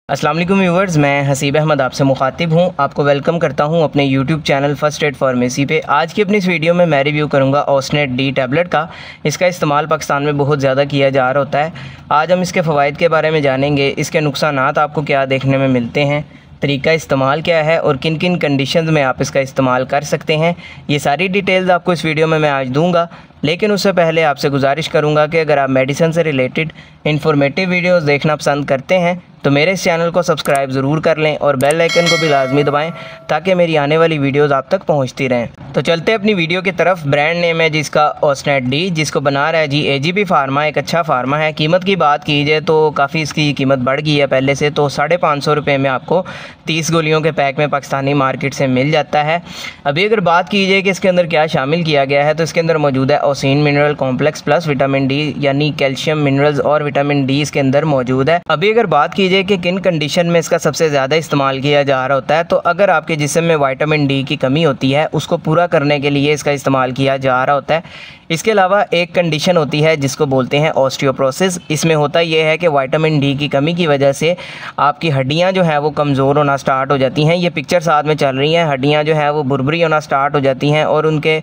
अस्सलाम वालेकुम व्यूवर्स, मैं हसीब अहमद आपसे मुखातिब हूँ। आपको वेलकम करता हूँ अपने YouTube channel first aid pharmacy पे। आज की अपनी इस वीडियो में मैं रिव्यू करूँगा ओस्नेट डी टैबलेट का। इसका इस्तेमाल पाकिस्तान में बहुत ज़्यादा किया जा रहा होता है। आज हम इसके फ़वाइद के बारे में जानेंगे, इसके नुकसानात आपको क्या देखने में मिलते हैं, तरीका इस्तेमाल क्या है और किन किन कंडीशंस में आप इसका इस्तेमाल कर सकते हैं। ये सारी डिटेल्स आपको इस वीडियो में मैं आज दूंगा। लेकिन उससे पहले आपसे गुजारिश करूंगा कि अगर आप मेडिसिन से रिलेटेड इंफॉर्मेटिव वीडियोस देखना पसंद करते हैं तो मेरे इस चैनल को सब्सक्राइब ज़रूर कर लें और बेल आइकन को भी लाजमी दबाएं ताकि मेरी आने वाली वीडियोस आप तक पहुंचती रहें। तो चलते हैं अपनी वीडियो की तरफ। ब्रांड नेम है जिसका ओस्नेट डी, जिसको बना रहा है जी AGP फार्मा। एक अच्छा फार्मा है। कीमत की बात की जाए तो काफ़ी इसकी कीमत बढ़ गई है पहले से। तो 550 रुपये में आपको 30 गोलियों के पैक में पाकिस्तानी मार्केट से मिल जाता है। अभी अगर बात की जाए कि इसके अंदर क्या शामिल किया गया है तो इसके अंदर मौजूद है ossein mineral complex plus vitamin D, यानी कैल्शियम, मिनरल्स और विटामिन डी इसके अंदर मौजूद है। अभी अगर बात की जाए कि किन कंडीशन में इसका सबसे ज़्यादा इस्तेमाल किया जा रहा होता है, तो अगर आपके जिस्म में विटामिन डी की कमी होती है उसको पूरा करने के लिए इसका इस्तेमाल किया जा रहा होता है। इसके अलावा एक कंडीशन होती है जिसको बोलते हैं ऑस्टियोप्रोसिस। इसमें होता यह है कि विटामिन डी की कमी की वजह से आपकी हड्डियां जो है वो कमज़ोर होना स्टार्ट हो जाती हैं। ये पिक्चर साथ में चल रही हैं। हड्डियां जो है वो बुरबुरी होना स्टार्ट हो जाती हैं और उनके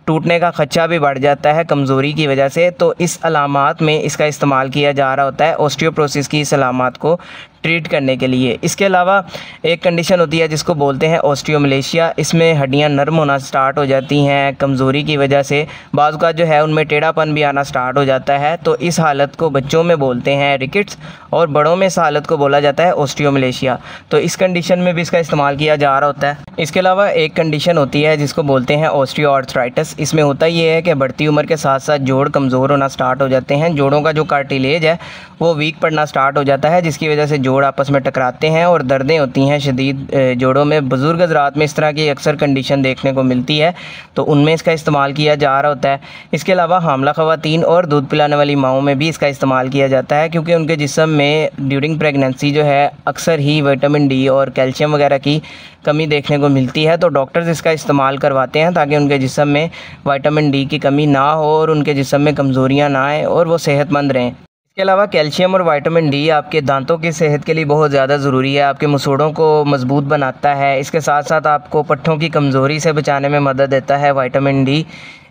टूटने का खदशा भी बढ़ जाता है कमज़ोरी की वजह से। तो इस अलामात में इसका इस्तेमाल किया जा रहा होता है ऑस्टियोप्रोसिस की इस अलामात को ट्रीट करने के लिए। इसके अलावा एक कंडीशन होती है जिसको बोलते हैं ऑस्टियोमलेशिया। इसमें हड्डियां नरम होना स्टार्ट हो जाती हैं कमज़ोरी की वजह से। बाज़ का जो है उनमें टेढ़ापन भी आना स्टार्ट हो जाता है। तो इस हालत को बच्चों में बोलते हैं रिकेट्स और बड़ों में इस हालत को बोला जाता है ऑस्टियोमलेशिया। तो इस कंडीशन में भी इसका इस्तेमाल किया जा रहा होता है। इसके अलावा एक कंडीशन होती है जिसको बोलते हैं ऑस्टियोआर्थराइटिस। इसमें होता ये है कि बढ़ती उम्र के साथ साथ जोड़ कमज़ोर होना स्टार्ट हो जाते हैं। जोड़ों का जो कार्टिलेज है वो वीक पड़ना स्टार्ट हो जाता है, जिसकी वजह से जोड़ आपस में टकराते हैं और दर्दें होती हैं शदीद जोड़ों में। बुज़ुर्ग हज़रात में इस तरह की अक्सर कंडीशन देखने को मिलती है, तो उनमें इसका इस्तेमाल किया जा रहा होता है। इसके अलावा हामला ख़वातीन और दूध पिलाने वाली माओं में भी इसका इस्तेमाल किया जाता है, क्योंकि उनके जिस्म में ड्यूरिंग प्रेगनेंसी जो है अक्सर ही विटामिन डी और कैल्शियम वगैरह की कमी देखने को मिलती है। तो डॉक्टर्स इसका इस्तेमाल करवाते हैं ताकि उनके जिस्म में विटामिन डी की कमी ना हो और उनके जिस्म में कमज़ोरियाँ ना आएँ और वो सेहतमंद रहें। इसके अलावा कैल्शियम और विटामिन डी आपके दांतों की सेहत के लिए बहुत ज़्यादा ज़रूरी है। आपके मसूड़ों को मजबूत बनाता है। इसके साथ साथ आपको पट्ठों की कमज़ोरी से बचाने में मदद देता है विटामिन डी।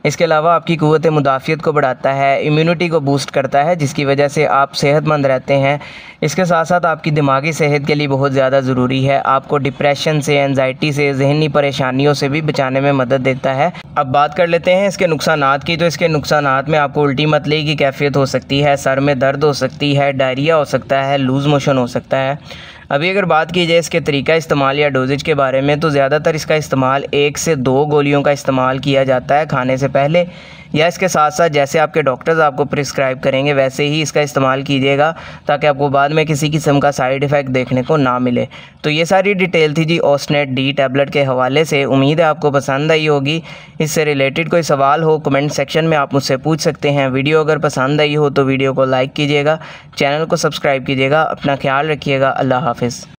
इसके अलावा आपकी क़ुव्वत मुदाफ़ियत को बढ़ाता है, इम्यूनिटी को बूस्ट करता है, जिसकी वजह से आप सेहतमंद रहते हैं। इसके साथ साथ आपकी दिमागी सेहत के लिए बहुत ज़्यादा ज़रूरी है। आपको डिप्रेशन से, एंजाइटी से, ज़हनी परेशानियों से भी बचाने में मदद देता है। अब बात कर लेते हैं इसके नुकसानात की। तो इसके नुकसानात में आपको उल्टी मतली की कैफियत हो सकती है, सर में दर्द हो सकती है, डायरिया हो सकता है, लूज़ मोशन हो सकता है। अभी अगर बात की जाए इसके तरीका इस्तेमाल या डोजेज के बारे में, तो ज़्यादातर इसका इस्तेमाल 1 से 2 गोलियों का इस्तेमाल किया जाता है खाने से पहले, या इसके साथ साथ जैसे आपके डॉक्टर्स आपको प्रिस्क्राइब करेंगे वैसे ही इसका इस्तेमाल कीजिएगा, ताकि आपको बाद में किसी किस्म का साइड इफ़ेक्ट देखने को ना मिले। तो ये सारी डिटेल थी जी ओस्नेट डी टैबलेट के हवाले से। उम्मीद है आपको पसंद आई होगी। इससे रिलेटेड कोई सवाल हो कमेंट सेक्शन में आप मुझसे पूछ सकते हैं। वीडियो अगर पसंद आई हो तो वीडियो को लाइक कीजिएगा, चैनल को सब्सक्राइब कीजिएगा। अपना ख्याल रखिएगा। अल्लाह हाफ़िज़।